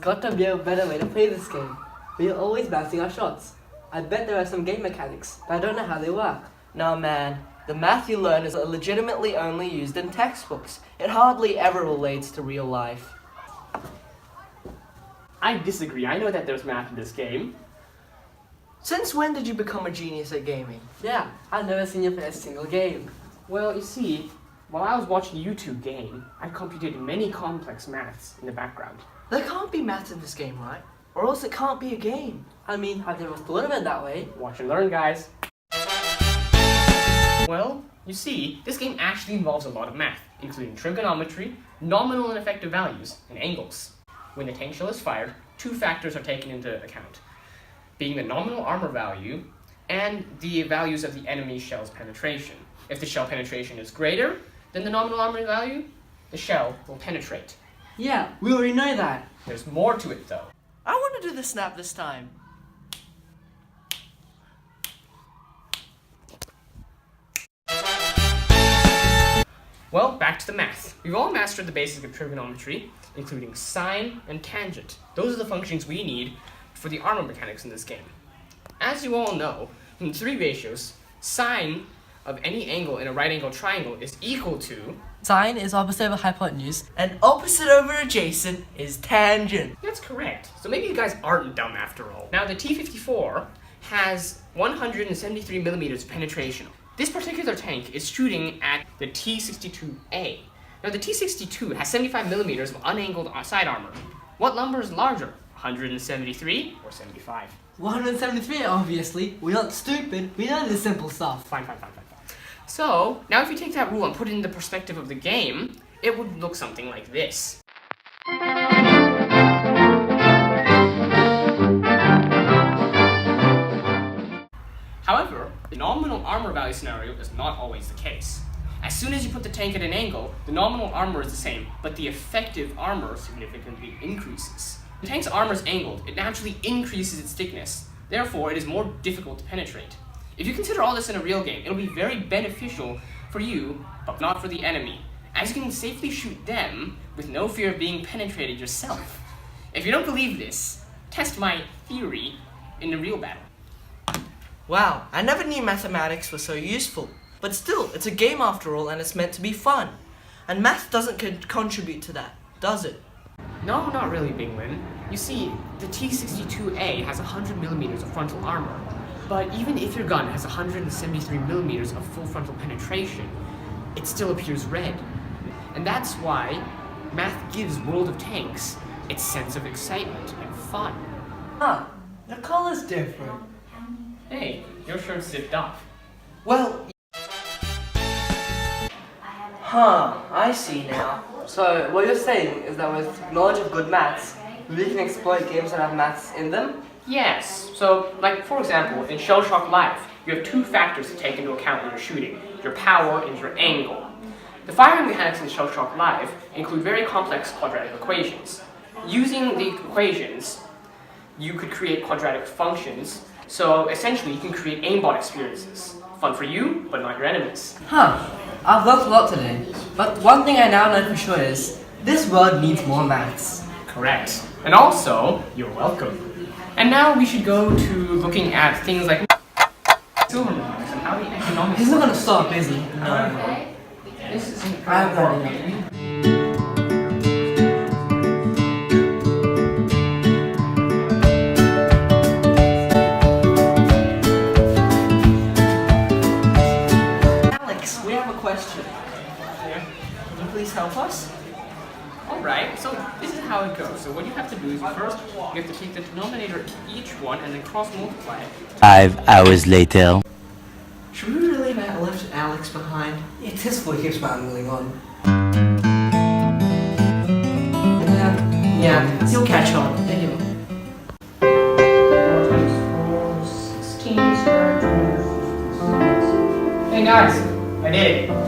got to be a better way to play this game. We are always bouncing our shots. I bet there are some game mechanics, but I don't know how they work. No man, the math you learn is legitimately only used in textbooks. It hardly ever relates to real life. I disagree. I know that there's math in this game. Since when did you become a genius at gaming? Yeah, I've never seen you play a single game. Well, you see, while I was watching a YouTube game, I computed many complex maths in the background. There can't be maths in this game, right? Or else it can't be a game. I mean, I've never thought of it that way. Watch and learn, guys. Well, you see, this game actually involves a lot of math, including trigonometry, nominal and effective values, and angles. When the tank shell is fired, two factors are taken into account, being the nominal armor value and the values of the enemy shell's penetration. If the shell penetration is greater than the nominal armor value, the shell will penetrate. Yeah, we already know that. There's more to it though. I want to do the snap this time. Well, back to the math. We've all mastered the basics of trigonometry, including sine and tangent. Those are the functions we need for the armor mechanics in this game. As you all know, from the three ratios, sine of any angle in a right angle triangle is equal to... Sine is opposite over hypotenuse, and opposite over adjacent is tangent. That's correct. So maybe you guys aren't dumb after all. Now the T-54 has 173 millimeters of penetration. This particular tank is shooting at the T-62A. Now the T-62 has 75 millimeters of unangled side armor. What number is larger, 173 or 75? 173, obviously. We're not stupid. We know the simple stuff. Fine. So, now if you take that rule and put it in the perspective of the game, it would look something like this. However, the nominal armor value scenario is not always the case. As soon as you put the tank at an angle, the nominal armor is the same, but the effective armor significantly increases. The tank's armor is angled, it naturally increases its thickness. Therefore, it is more difficult to penetrate. If you consider all this in a real game, it'll be very beneficial for you, but not for the enemy, as you can safely shoot them with no fear of being penetrated yourself. If you don't believe this, test my theory in a real battle. Wow, I never knew mathematics was so useful. But still, it's a game after all, and it's meant to be fun. And math doesn't contribute to that, does it? No, not really, Bingwin. You see, the T-62A has 100 millimeters of frontal armor. But even if your gun has 173 millimeters of full frontal penetration, it still appears red. And that's why math gives World of Tanks its sense of excitement and fun. Huh, the color's different. Hey, your shirt's zipped off. Well... Huh, I see now. So, what you're saying is that with knowledge of good maths, we can exploit games that have maths in them? Yes. So, like, for example, in Shell Shock Live, you have two factors to take into account when you're shooting, your power and your angle. The firing mechanics in Shell Shock Live include very complex quadratic equations. Using the equations, you could create quadratic functions, so essentially you can create aimbot experiences. Fun for you, but not your enemies. Huh, I've learned a lot today, but one thing I now know for sure is, this world needs more maths. Correct. And also, you're welcome. And now we should go to looking at things like silver mechanics and how the economics. He's not gonna stop, is he? No. This isn't I have no idea. Alex, we have a question. Yeah. Can you please help us? Alright, so this is how it goes. So what you have to do is first, you have to take the denominator of each one and then cross-multiply it. 5 hours later. Should we really have left Alex behind? It's his fault he keeps rambling on. Yeah, he'll catch on. Anyway. 4 times 4, 16 squared. Hey guys, I did it.